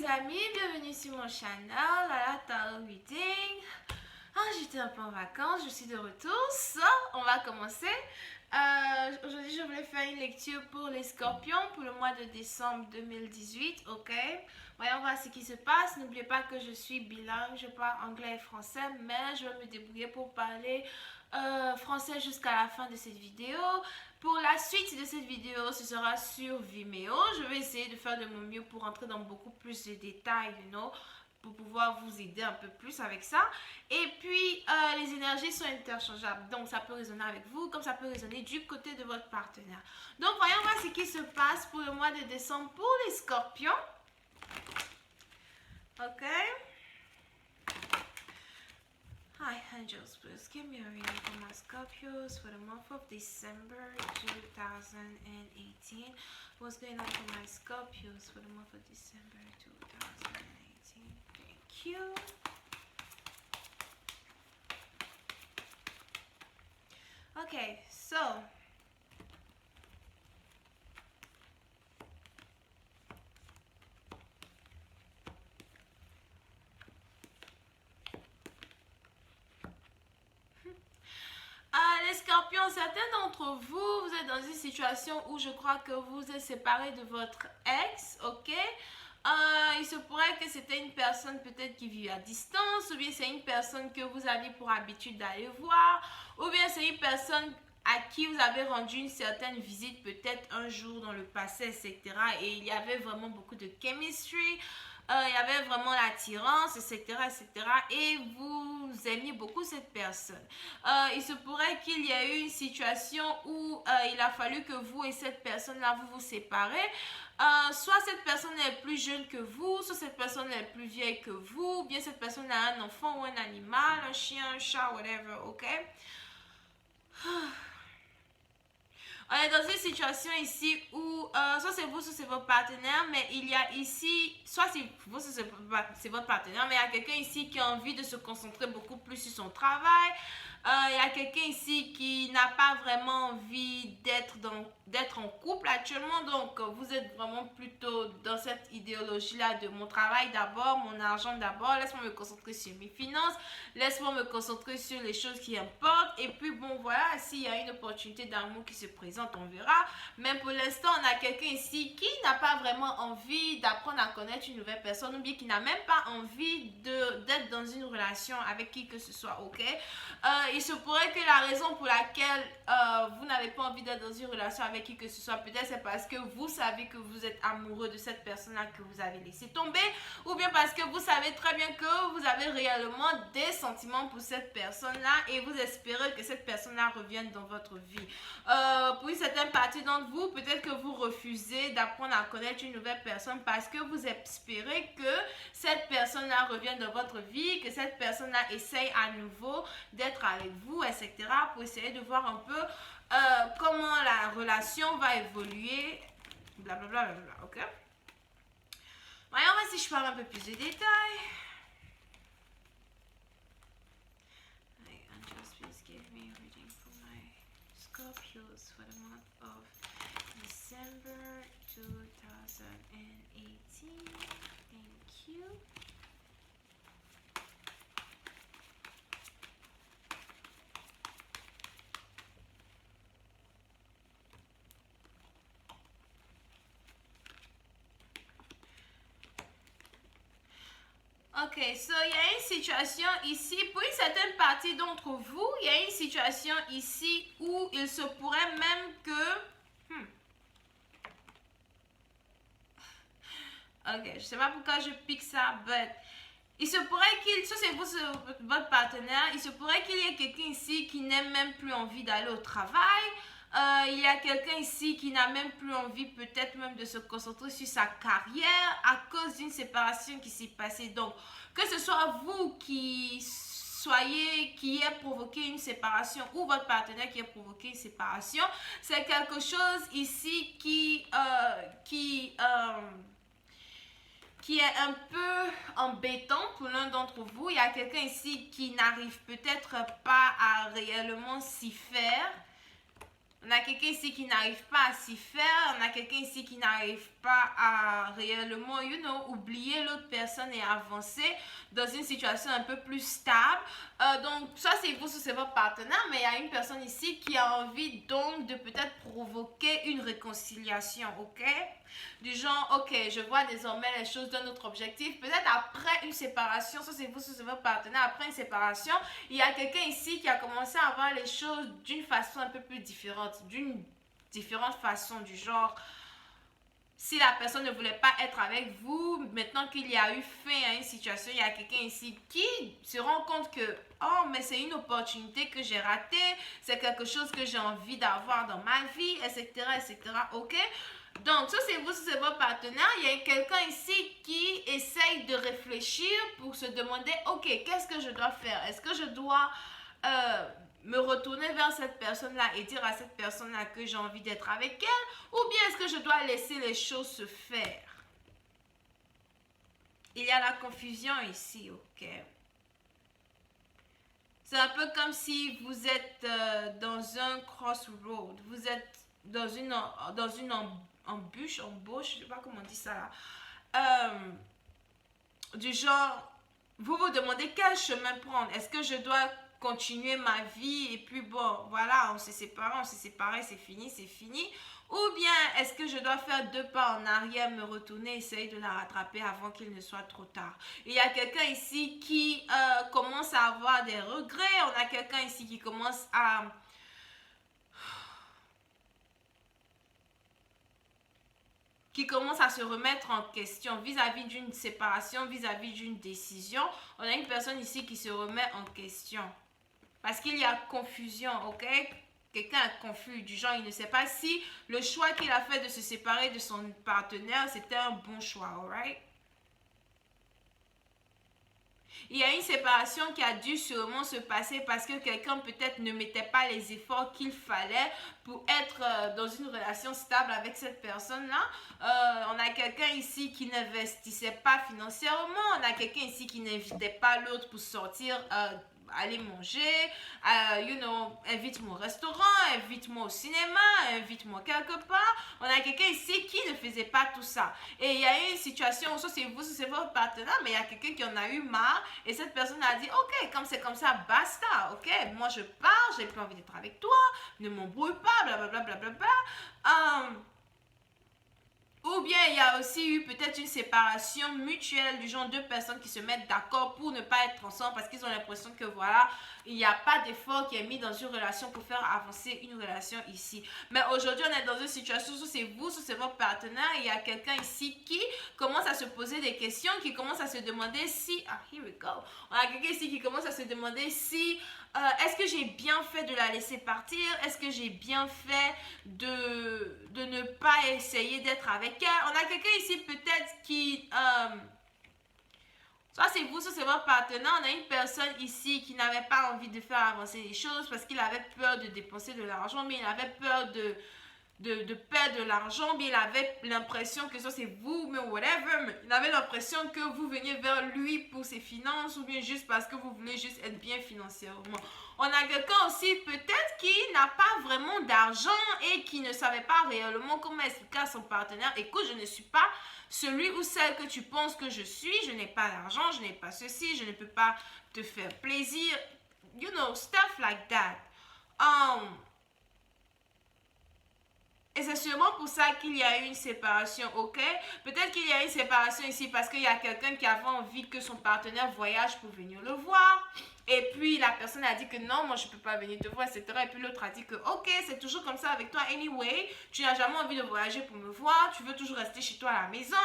amis, bienvenue sur mon channel, la Tarot Reading. J'étais un peu en vacances, je suis de retour, on va commencer. Aujourd'hui je voulais faire une lecture pour les scorpions pour le mois de décembre 2018, ok? Voyons voir ce qui se passe. N'oubliez pas que je suis bilingue, je parle anglais et français, mais je vais me débrouiller pour parler français jusqu'à la fin de cette vidéo. Pour la suite de cette vidéo, ce sera sur Vimeo. Je vais essayer de faire de mon mieux pour entrer dans beaucoup plus de détails, pour pouvoir vous aider un peu plus avec ça. Et puis, les énergies sont interchangeables. Donc, ça peut résonner avec vous, comme ça peut résonner du côté de votre partenaire. Donc, voyons voir ce qui se passe pour le mois de décembre pour les scorpions. Ok. Hi angels, please give me a reading for my Scorpios for the month of December 2018. What's going on for my Scorpios for the month of December 2018? Thank you. Okay, so les scorpions, certains d'entre vous, vous êtes dans une situation où je crois que vous êtes séparés de votre ex, ok? Il se pourrait que c'était une personne peut-être qui vit à distance, ou bien c'est une personne que vous aviez pour habitude d'aller voir, ou bien c'est une personne à qui vous avez rendu une certaine visite peut-être un jour dans le passé, etc. Et il y avait vraiment beaucoup de chemistry. Il y avait vraiment l'attirance, etc., etc. Et vous aimiez beaucoup cette personne. Il se pourrait qu'il y ait eu une situation où il a fallu que vous et cette personne-là, vous vous séparez. Soit cette personne est plus jeune que vous, soit cette personne est plus vieille que vous, ou bien cette personne a un enfant ou un animal, un chien, un chat, whatever, ok? On est dans une situation ici où soit c'est vous, soit c'est votre partenaire, mais il y a ici, soit c'est vous, soit c'est votre partenaire, mais il y a quelqu'un ici qui a envie de se concentrer beaucoup plus sur son travail. Il y a quelqu'un ici qui n'a pas vraiment envie d'être en couple actuellement, donc vous êtes vraiment plutôt dans cette idéologie-là de mon travail d'abord, mon argent d'abord, laisse-moi me concentrer sur mes finances, laisse-moi me concentrer sur les choses qui importent, et puis bon voilà, s'il y a une opportunité d'amour qui se présente, on verra, mais pour l'instant, on a quelqu'un ici qui n'a pas vraiment envie d'apprendre à connaître une nouvelle personne, ou bien qui n'a même pas envie d'être dans une relation avec qui que ce soit, ok? Il se pourrait que la raison pour laquelle vous n'avez pas envie d'être dans une relation avec qui que ce soit, peut-être c'est parce que vous savez que vous êtes amoureux de cette personne-là que vous avez laissé tomber, ou bien parce que vous savez très bien que vous avez réellement des sentiments pour cette personne-là et vous espérez que cette personne-là revienne dans votre vie. Pour une certaine partie d'entre vous, peut-être que vous refusez d'apprendre à connaître une nouvelle personne parce que vous espérez que cette personne-là revienne dans votre vie, que cette personne-là essaye à nouveau d'être avec vous, etc. pour essayer de voir un peu comment la relation va évoluer, blablabla, ok? Voyons voir si je parle un peu plus de détails. Angels, please give me a reading for my Scorpios for the month of December 2018. Thank you. Ok, so il y a une situation ici, pour une certaine partie d'entre vous, il y a une situation ici où il se pourrait même que... Ok, je sais pas pourquoi je pique ça, but... Il se pourrait qu'il, soit c'est vous, votre partenaire, il se pourrait qu'il y ait quelqu'un ici qui n'ait même plus envie d'aller au travail. Il y a quelqu'un ici qui n'a même plus envie peut-être même de se concentrer sur sa carrière à cause d'une séparation qui s'est passée. Donc, que ce soit vous qui ait provoqué une séparation ou votre partenaire qui ait provoqué une séparation, c'est quelque chose ici qui est un peu embêtant pour l'un d'entre vous. Il y a quelqu'un ici qui n'arrive peut-être pas à réellement s'y faire. On a quelqu'un ici qui n'arrive pas à s'y faire. On a quelqu'un ici qui n'arrive pas à réellement, oublier l'autre personne et avancer dans une situation un peu plus stable. Donc, ça c'est vous, c'est votre partenaire, mais il y a une personne ici qui a envie donc de peut-être provoquer une réconciliation, ok? Du genre, ok, je vois désormais les choses d'un autre objectif. Peut-être après une séparation, ça c'est vous, c'est votre partenaire, après une séparation, il y a quelqu'un ici qui a commencé à voir les choses d'une façon un peu plus différente, d'une différente façon, du genre, si la personne ne voulait pas être avec vous, maintenant qu'il y a eu fin à une situation, il y a quelqu'un ici qui se rend compte que, oh, mais c'est une opportunité que j'ai ratée, c'est quelque chose que j'ai envie d'avoir dans ma vie, etc., etc., ok? Donc, ça c'est vous, c'est votre partenaire. Il y a quelqu'un ici qui essaye de réfléchir pour se demander, ok, qu'est-ce que je dois faire? Est-ce que je dois me retourner vers cette personne-là et dire à cette personne-là que j'ai envie d'être avec elle? Ou bien est-ce que je dois laisser les choses se faire? Il y a la confusion ici, ok? C'est un peu comme si vous êtes dans un crossroad. Vous êtes dans une embûche, je sais pas comment on dit ça là. Du genre, vous vous demandez quel chemin prendre. Est-ce que je dois continuer ma vie et puis bon, voilà, on s'est séparés, c'est fini. Ou bien est-ce que je dois faire 2 pas en arrière, me retourner, essayer de la rattraper avant qu'il ne soit trop tard. Il y a quelqu'un ici qui commence à avoir des regrets. On a quelqu'un ici qui commence à se remettre en question vis-à-vis d'une séparation, vis-à-vis d'une décision. On a une personne ici qui se remet en question. Parce qu'il y a confusion, ok? Quelqu'un est confus, du genre, il ne sait pas si le choix qu'il a fait de se séparer de son partenaire, c'était un bon choix, alright? Il y a une séparation qui a dû sûrement se passer parce que quelqu'un peut-être ne mettait pas les efforts qu'il fallait pour être dans une relation stable avec cette personne-là. On a quelqu'un ici qui n'investissait pas financièrement. On a quelqu'un ici qui n'invitait pas l'autre pour sortir, aller manger, invite-moi au restaurant, invite-moi au cinéma, invite-moi quelque part. On a quelqu'un ici qui ne faisait pas tout ça. Et il y a eu une situation où ça c'est vous, c'est votre partenaire, mais il y a quelqu'un qui en a eu marre et cette personne a dit, ok, comme c'est comme ça, basta, ok, moi je pars, j'ai plus envie d'être avec toi, ne m'embrouille pas, blablabla, blablabla. Ou bien il y a aussi eu peut-être une séparation mutuelle du genre 2 personnes qui se mettent d'accord pour ne pas être ensemble parce qu'ils ont l'impression que voilà, il n'y a pas d'effort qui est mis dans une relation pour faire avancer une relation ici. Mais aujourd'hui, on est dans une situation où c'est vous, c'est votre partenaire et il y a quelqu'un ici qui commence à se poser des questions, qui commence à se demander si... Ah, here we go. On a quelqu'un ici qui commence à se demander si... est-ce que j'ai bien fait de la laisser partir? Est-ce que j'ai bien fait de ne pas essayer d'être avec elle? On a quelqu'un ici peut-être qui... soit c'est vous, soit c'est votre partenaire. On a une personne ici qui n'avait pas envie de faire avancer les choses parce qu'il avait peur de dépenser de l'argent, mais il avait peur de perdre de l'argent, bien il avait l'impression que ça c'est vous, mais whatever, mais il avait l'impression que vous veniez vers lui pour ses finances ou bien juste parce que vous voulez juste être bien financièrement. On a quelqu'un aussi peut-être qui n'a pas vraiment d'argent et qui ne savait pas réellement comment expliquer à son partenaire, écoute, je ne suis pas celui ou celle que tu penses que je suis, je n'ai pas d'argent, je n'ai pas ceci, je ne peux pas te faire plaisir, stuff like that. Et c'est sûrement pour ça qu'il y a eu une séparation, ok? Peut-être qu'il y a une séparation ici parce qu'il y a quelqu'un qui avait envie que son partenaire voyage pour venir le voir. Et puis la personne a dit que non, moi je ne peux pas venir te voir, etc. Et puis l'autre a dit que ok, c'est toujours comme ça avec toi anyway. Tu n'as jamais envie de voyager pour me voir, tu veux toujours rester chez toi à la maison.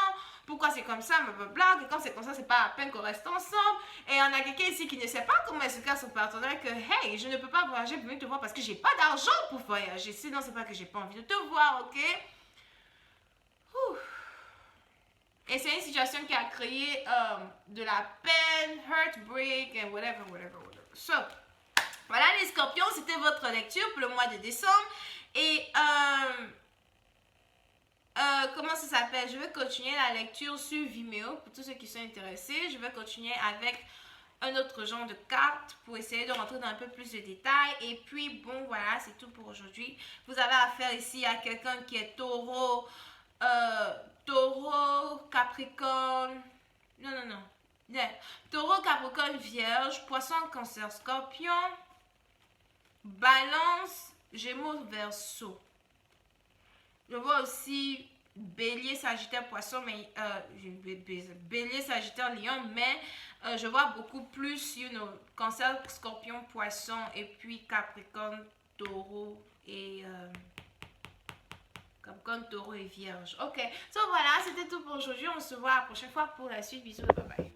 Pourquoi c'est comme ça, blablabla, que quand c'est comme ça, c'est pas à peine qu'on reste ensemble. Et on a quelqu'un ici qui ne sait pas comment expliquer à son partenaire que, hey, je ne peux pas voyager pour venir te voir parce que j'ai pas d'argent pour voyager. Sinon, c'est pas que j'ai pas envie de te voir, ok? Ouh. Et c'est une situation qui a créé de la peine, heartbreak, and whatever. So, voilà les scorpions, c'était votre lecture pour le mois de décembre. Et comment ça s'appelle? Je vais continuer la lecture sur Vimeo pour tous ceux qui sont intéressés. Je vais continuer avec un autre genre de cartes pour essayer de rentrer dans un peu plus de détails. Et puis, bon, voilà, c'est tout pour aujourd'hui. Vous avez affaire ici à quelqu'un qui est taureau, taureau, capricorne. Non, non, non. Yeah. Taureau, capricorne, vierge, poisson, cancer, scorpion, balance, gémeaux, verseau. Je vois aussi bélier, sagittaire, poisson, mais bélier, sagittaire, lion, mais je vois beaucoup plus, cancer, scorpion, poisson, et puis capricorne, taureau et Capricorne, taureau et vierge. Ok, so voilà, c'était tout pour aujourd'hui. On se voit la prochaine fois pour la suite. Bisous et bye bye.